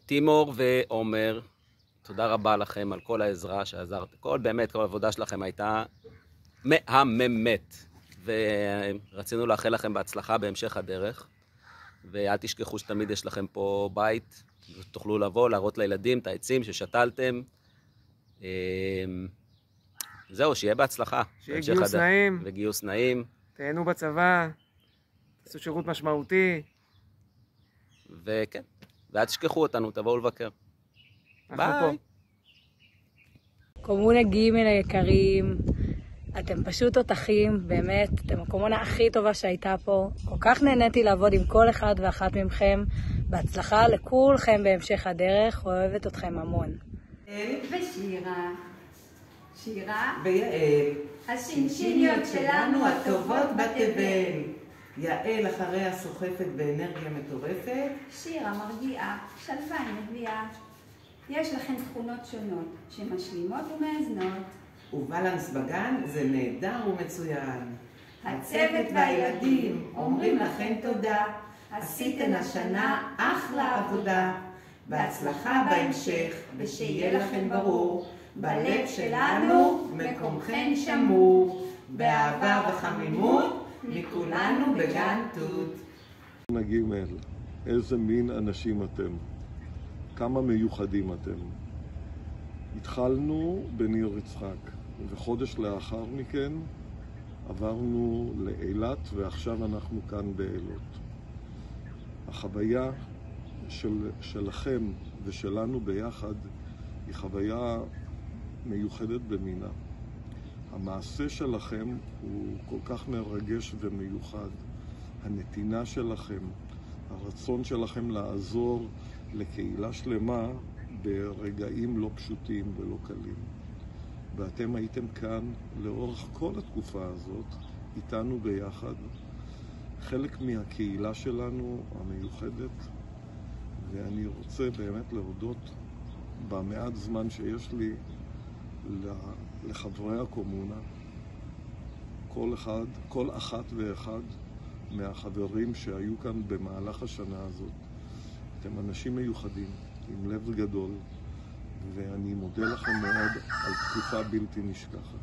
תימור ועומר, תודה רבה לכם על כל העזרה שעזרתם. באמת, כל העבודה שלכם הייתה מהממת. ורצינו לאחל לכם בהצלחה בהמשך הדרך. ואל תשכחו שתמיד יש לכם פה בית, תוכלו לבוא, להראות לילדים את העצים ששתלתם. זהו, שיהיה בהצלחה. שיהיה גיוס נעים. וגיוס נעים. תהנו בצבא, תעשו שירות משמעותי. וכן, ואל תשכחו אותנו, תבואו לבקר. ביי. קומונה ג' היקרים, אתם פשוט תותחים, באמת, אתם הקומונה הכי טובה שהייתה פה. כל כך נהניתי לעבוד עם כל אחד ואחת מכם. בהצלחה לכולכם בהמשך הדרך, אוהבת אתכם המון. ושירה. שירה ויעל, השינשיניות שלנו הטובות בתבל. יעל אחריה סוחפת באנרגיה מטורפת. שירה מרגיעה, שלווה מביאה. יש לכם תכונות שונות שמשלימות ומאזנות. ובלנס בגן זה נהדר ומצוין. הצוות והילדים אומרים לכם תודה. עשיתן השנה אחלה עבודה. בהצלחה בהמשך ושיהיה לכם ברור. בלב שלנו מקומכם שמור. באהבה וחמימות מכולנו בגן תות. ג', איזה מין אנשים אתם. כמה מיוחדים אתם. התחלנו בניר יצחק, וחודש לאחר מכן עברנו לאילת, ועכשיו אנחנו כאן באילות. החוויה שלכם ושלנו ביחד היא חוויה מיוחדת במינה. המעשה שלכם הוא כל כך מרגש ומיוחד. הנתינה שלכם, הרצון שלכם לעזור לקהילה שלמה ברגעים לא פשוטים ולא קלים. ואתם הייתם כאן לאורך כל התקופה הזאת, איתנו ביחד, חלק מהקהילה שלנו המיוחדת, ואני רוצה באמת להודות במעט זמן שיש לי לחברי הקומונה, כל אחת ואחד מהחברים שהיו כאן במהלך השנה הזאת. אתם אנשים מיוחדים, עם לב גדול, ואני מודה לכם מאוד על תקופה בלתי נשכחת.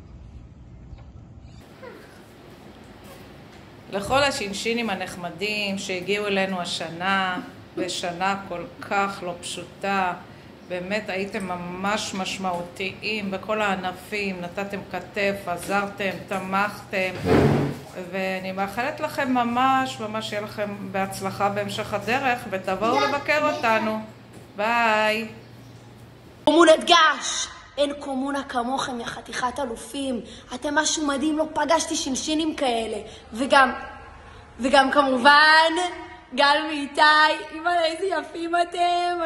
לכל השינשינים הנחמדים שהגיעו אלינו השנה, בשנה כל כך לא פשוטה, באמת הייתם ממש משמעותיים בכל הענפים, נתתם כתף, עזרתם, תמכתם, ואני מאחלת לכם ממש שיהיה לכם בהצלחה בהמשך הדרך, ותבואו לבקר אותנו. ביי. קומונת גש! אין קומונה כמוכם, יא חתיכת אלופים. אתם משהו מדהים, לא פגשתי שינשינים כאלה. וגם כמובן, גל ואיתי, אימא'לה איזה יפים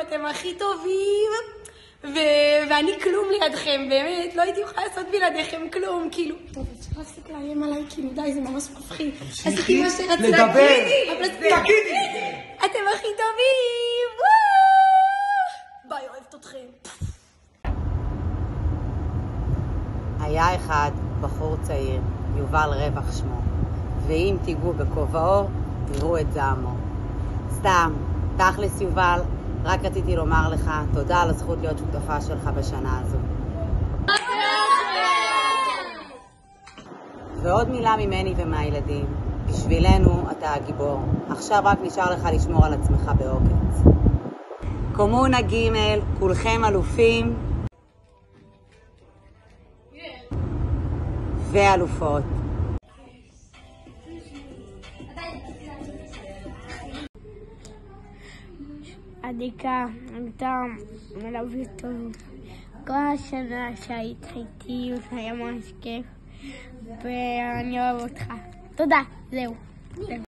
אתם הכי טובים. ואני כלום לידכם, באמת, לא הייתי יכולה לעשות בלעדיכם כלום, כאילו. טוב, אפשר להפסיק לאיים עליי, כאילו די, זה ממש מפחיד. עשיתי מה שרציתי. תגידי! אתם הכי טובים! ביי, אוהבת אתכם. היה אחד בחור צעיר, יובל רווח שמו, ואם תיגעו בכובעו, תראו את זעמו. סתם, תכלס יובל, רק רציתי לומר לך תודה על הזכות להיות שותפה שלך בשנה הזו. ועוד מילה ממני ומהילדים, בשבילנו אתה הגיבור. עכשיו רק נשאר לך לשמור על עצמך בעוקץ. קומונה ג', כולכם אלופים ואלופות. עדיקה, הייתה מלווה טוב. כל השנה שהיית איתי, זה היה ממש כיף, ואני אוהב אותך. תודה, זהו.